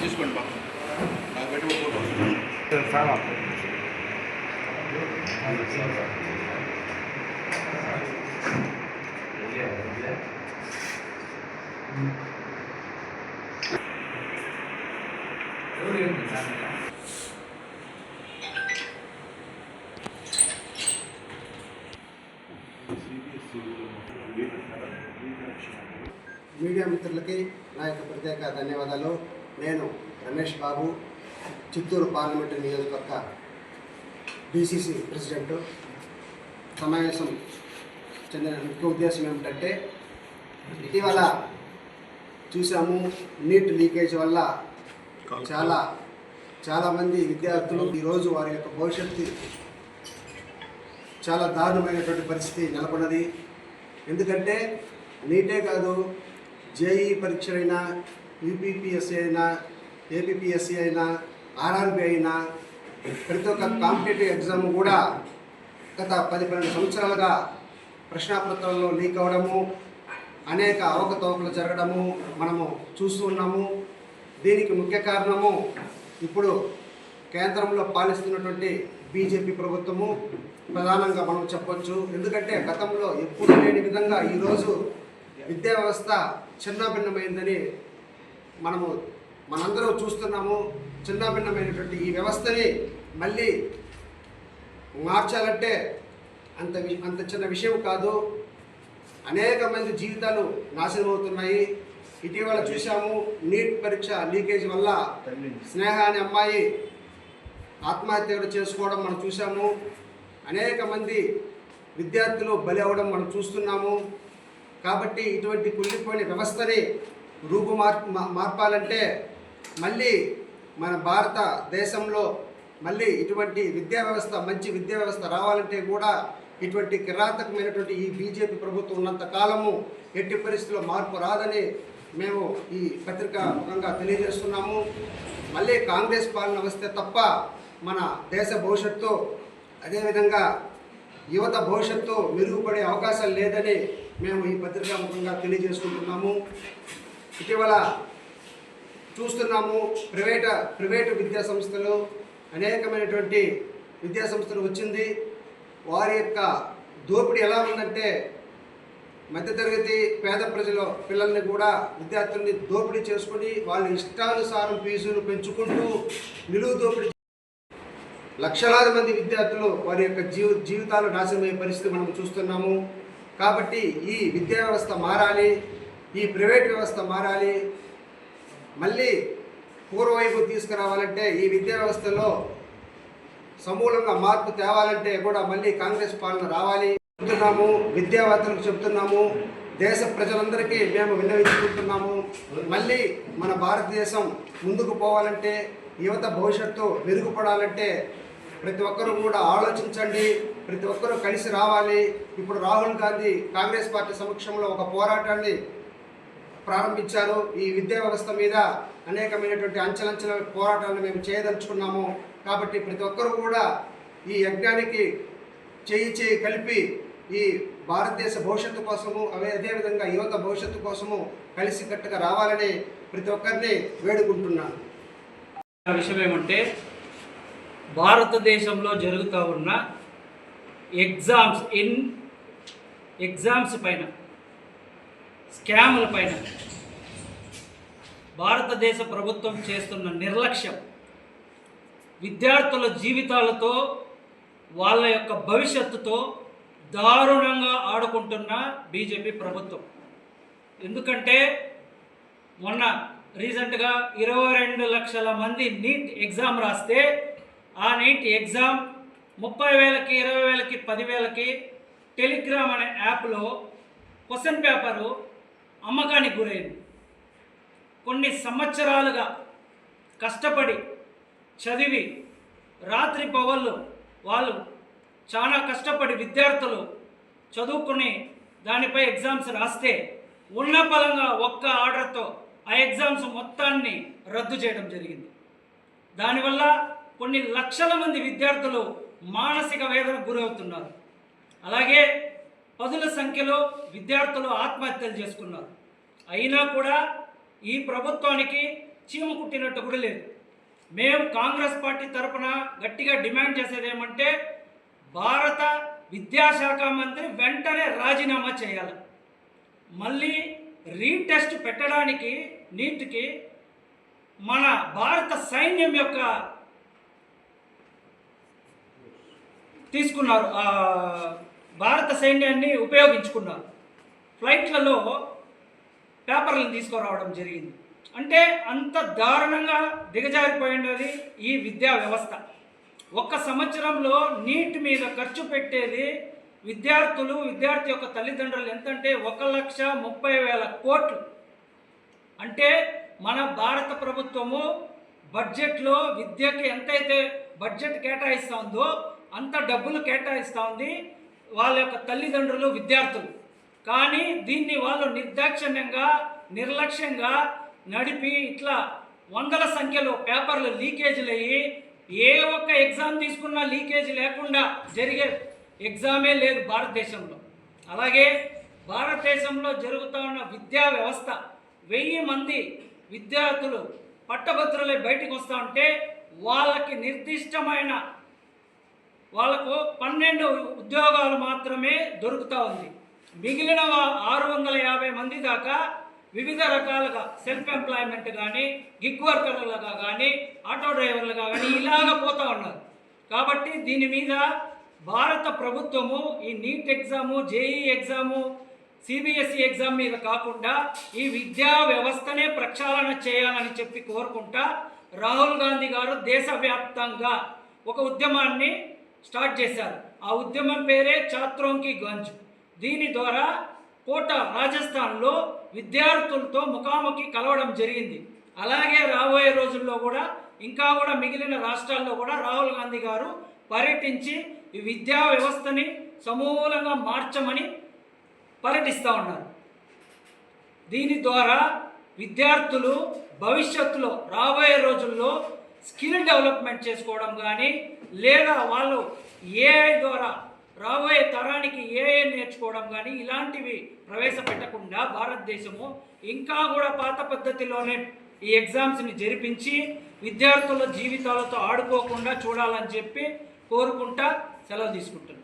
తీసుకోండి బా నాకు పెట్టి ఫోటో మీడియా మిత్రులకి నా యొక్క ప్రత్యేక ధన్యవాదాలు. నేను రమేష్ బాబు, చిత్తూరు పార్లమెంటు నియోజకవర్గ డిసిసి ప్రెసిడెంట్. సమావేశం చెందిన ముఖ్య ఉద్దేశం ఏమిటంటే, ఇటీవల చూసాము నీట్ లీకేజ్ వల్ల చాలామంది విద్యార్థులు ఈరోజు వారి యొక్క భవిష్యత్తు చాలా దారుణమైనటువంటి పరిస్థితి నెలకొన్నది. ఎందుకంటే నీటే కాదు, జేఈ పరీక్షలైనా, యూపీపీఎస్సీ అయినా, ఏపీపీఎస్సీ అయినా, ఆర్ఆర్బీ అయినా, ప్రతి ఒక్క కాంపిటేటివ్ ఎగ్జామ్ కూడా గత 10-12 సంవత్సరాలుగా ప్రశ్నాపత్రాల్లో లీక్ అవ్వడము, అనేక అవకతవకలు జరగడము మనము చూస్తూ ఉన్నాము. దీనికి ముఖ్య కారణము ఇప్పుడు కేంద్రంలో పాలిస్తున్నటువంటి బీజేపీ ప్రభుత్వము ప్రధానంగా మనం చెప్పొచ్చు. ఎందుకంటే గతంలో ఎప్పుడు లేని విధంగా ఈరోజు విద్యా వ్యవస్థ చిన్నాభిన్నమైందని మనందరూ చూస్తున్నాము. చిన్నాభిన్నమైనటువంటి ఈ వ్యవస్థని మళ్ళీ మార్చాలంటే అంత చిన్న విషయం కాదు. అనేక మంది జీవితాలు నాశనం అవుతున్నాయి. ఇటీవల చూసాము, నీట్ పరీక్ష లీకేజ్ వల్ల స్నేహ అనే అమ్మాయి ఆత్మహత్య చేసుకోవడం మనం చూసాము. అనేక మంది విద్యార్థులు బలి అవ్వడం మనం చూస్తున్నాము. కాబట్టి ఇటువంటి కుళ్ళిపోయిన వ్యవస్థని మార్పాలంటే మళ్ళీ మన భారతదేశంలో మళ్ళీ ఇటువంటి విద్యా వ్యవస్థ, మంచి విద్యా వ్యవస్థ రావాలంటే కూడా ఇటువంటి కిరాతకమైనటువంటి ఈ బీజేపీ ప్రభుత్వం ఉన్నంత కాలము ఎట్టి పరిస్థితుల్లో మార్పు రాదని మేము ఈ పత్రికా ముఖంగా తెలియజేస్తున్నాము. మళ్ళీ కాంగ్రెస్ పాలన వస్తే తప్ప మన దేశ భవిష్యత్తు, అదేవిధంగా యువత భవిష్యత్తు మెరుగుపడే అవకాశం లేదని మేము ఈ పత్రికా ముఖంగా తెలియజేసుకుంటున్నాము. ఇటీవల చూస్తున్నాము, ప్రైవేటు విద్యా సంస్థలు, అనేకమైనటువంటి విద్యా సంస్థలు వచ్చింది. వారి యొక్క దోపిడీ ఎలా ఉందంటే, మధ్యతరగతి పేద ప్రజల పిల్లల్ని కూడా, విద్యార్థుల్ని దోపిడీ చేసుకుని వాళ్ళ ఇష్టానుసారం ఫీజులు పెంచుకుంటూ నిలువు దోపిడీ, లక్షలాది మంది విద్యార్థులు వారి యొక్క జీవితాలు నాశనమయ్యే పరిస్థితి మనం చూస్తున్నాము. కాబట్టి ఈ విద్యా వ్యవస్థ మారాలి, ఈ ప్రైవేట్ వ్యవస్థ మారాలి. మళ్ళీ పూర్వవైపు తీసుకురావాలంటే, ఈ విద్యా వ్యవస్థలో సమూలంగా మార్పు తేవాలంటే కూడా మళ్ళీ కాంగ్రెస్ పాలన రావాలి చెప్తున్నాము. విద్యావేత్తలకు చెప్తున్నాము, దేశ ప్రజలందరికీ మేము విన్నవించుకుంటున్నాము. మళ్ళీ మన భారతదేశం ముందుకు పోవాలంటే, యువత భవిష్యత్తు మెరుగుపడాలంటే ప్రతి ఒక్కరూ కూడా ఆలోచించండి, ప్రతి ఒక్కరూ కలిసి రావాలి. ఇప్పుడు రాహుల్ గాంధీ కాంగ్రెస్ పార్టీ సమక్షంలో ఒక పోరాటాన్ని ప్రారంభించారు. ఈ విద్యా వ్యవస్థ మీద అనేకమైనటువంటి అంచెలంచెల పోరాటాలను మేము చేయదలుచుకున్నాము. కాబట్టి ప్రతి ఒక్కరూ కూడా ఈ యజ్ఞానికి చేయి కలిపి ఈ భారతదేశ భవిష్యత్తు కోసము, అదేవిధంగా యువత భవిష్యత్తు కోసము కలిసికట్టుగా రావాలని ప్రతి ఒక్కరిని వేడుకుంటున్నాను. విషయం ఏమంటే, భారతదేశంలో జరుగుతూ ఉన్న ఎగ్జామ్స్ పైన, స్కాముల పైన భారతదేశ ప్రభుత్వం చేస్తున్న నిర్లక్ష్యం, విద్యార్థుల జీవితాలతో, వాళ్ళ యొక్క భవిష్యత్తుతో దారుణంగా ఆడుకుంటున్న బీజేపీ ప్రభుత్వం. ఎందుకంటే మొన్న రీసెంట్గా 22 లక్షల మంది నీట్ ఎగ్జామ్ రాస్తే, ఆ నీట్ ఎగ్జామ్ 30,000కి, 20,000కి, 10,000కి టెలిగ్రామ్ అనే యాప్లో క్వశ్చన్ పేపరు అమ్మకానికి గురైంది. కొన్ని సంవత్సరాలుగా కష్టపడి చదివి రాత్రి పగళ్ళు వాళ్ళు చాలా కష్టపడి విద్యార్థులు చదువుకుని దానిపై ఎగ్జామ్స్ రాస్తే ఉన్న పలంగా ఒక్క ఆర్డర్తో ఆ ఎగ్జామ్స్ మొత్తాన్ని రద్దు చేయడం జరిగింది. దానివల్ల కొన్ని లక్షల మంది విద్యార్థులు మానసిక వేదనకు గురవుతున్నారు. అలాగే పదుల సంఖ్యలో విద్యార్థులు ఆత్మహత్యలు చేసుకున్నారు. అయినా కూడా ఈ ప్రభుత్వానికి చీమ కుట్టినట్టు కూడా లేదు. మేము కాంగ్రెస్ పార్టీ తరఫున గట్టిగా డిమాండ్ చేసేది ఏమంటే భారత విద్యాశాఖ మంత్రి వెంటనే రాజీనామా చేయాలి. మళ్ళీ రీటెస్ట్ పెట్టడానికి నీట్కి మన భారత సైన్యం యొక్క తీసుకున్నారు, భారత సైన్యాన్ని ఉపయోగించుకున్నారు. ఫ్లైట్లలో పేపర్లను తీసుకురావడం జరిగింది. అంటే అంత దారుణంగా దిగజారిపోయినది ఈ విద్యా వ్యవస్థ. ఒక్క సంవత్సరంలో నీట్ మీద ఖర్చు పెట్టేది విద్యార్థి యొక్క తల్లిదండ్రులు ఎంతంటే 1,30,000 కోట్లు. అంటే మన భారత ప్రభుత్వము బడ్జెట్లో విద్యకి ఎంతైతే బడ్జెట్ కేటాయిస్తూ ఉందో అంత డబ్బులు కేటాయిస్తూ ఉంది వాళ్ళ యొక్క తల్లిదండ్రులు, విద్యార్థులు. కానీ దీన్ని వాళ్ళు నిర్దాక్షిణ్యంగా, నిర్లక్ష్యంగా నడిపి ఇట్లా వందల సంఖ్యలో పేపర్లు లీకేజీలు అయ్యి ఏ ఒక్క ఎగ్జామ్ తీసుకున్నా లీకేజ్ లేకుండా జరిగే ఎగ్జామే లేదు భారతదేశంలో. అలాగే భారతదేశంలో జరుగుతూ ఉన్న విద్యా వ్యవస్థ 1000 మంది విద్యార్థులు పట్టభద్రులై బయటకు వస్తూ ఉంటే వాళ్ళకి నిర్దిష్టమైన వాళ్ళకు 12 ఉద్యోగాలు మాత్రమే దొరుకుతూ ఉంది. మిగిలిన 650 మంది దాకా వివిధ రకాలుగా సెల్ఫ్ ఎంప్లాయ్మెంట్ కానీ, గిగ్ వర్కర్లుగా కానీ, ఆటో డ్రైవర్లుగా కానీ ఇలాగ పోతూ ఉన్నారు. కాబట్టి దీని మీద భారత ప్రభుత్వము ఈ NEET exam, JEE exam, CBSE exam మీద కాకుండా ఈ విద్యా వ్యవస్థనే ప్రక్షాళన చేయాలని చెప్పి కోరుకుంటా రాహుల్ గాంధీ గారు దేశవ్యాప్తంగా ఒక ఉద్యమాన్ని స్టార్ట్ చేశారు. ఆ ఉద్యమం పేరే ఛాత్రోంకి గంజ్. దీని ద్వారా కోటా రాజస్థాన్లో విద్యార్థులతో ముఖాముఖి కలవడం జరిగింది. అలాగే రాబోయే రోజుల్లో కూడా ఇంకా కూడా మిగిలిన రాష్ట్రాల్లో కూడా రాహుల్ గాంధీ గారు పర్యటించి ఈ విద్యా వ్యవస్థని సమూలంగా మార్చమని పర్యటిస్తూ ఉన్నారు. దీని ద్వారా విద్యార్థులు భవిష్యత్తులో రాబోయే రోజుల్లో స్కిల్ డెవలప్మెంట్ చేసుకోవడం కానీ, లేదా వాళ్ళు ఏఐ ద్వారా రాబోయే తరానికి ఏఐ నేర్చుకోవడం కానీ ఇలాంటివి ప్రవేశపెట్టకుండా భారతదేశము ఇంకా కూడా పాత పద్ధతిలోనే ఈ ఎగ్జామ్స్ని జరిపించి విద్యార్థుల జీవితాలతో ఆడుకోకుండా చూడాలని చెప్పి కోరుకుంటా సెలవు తీసుకుంటున్నాను.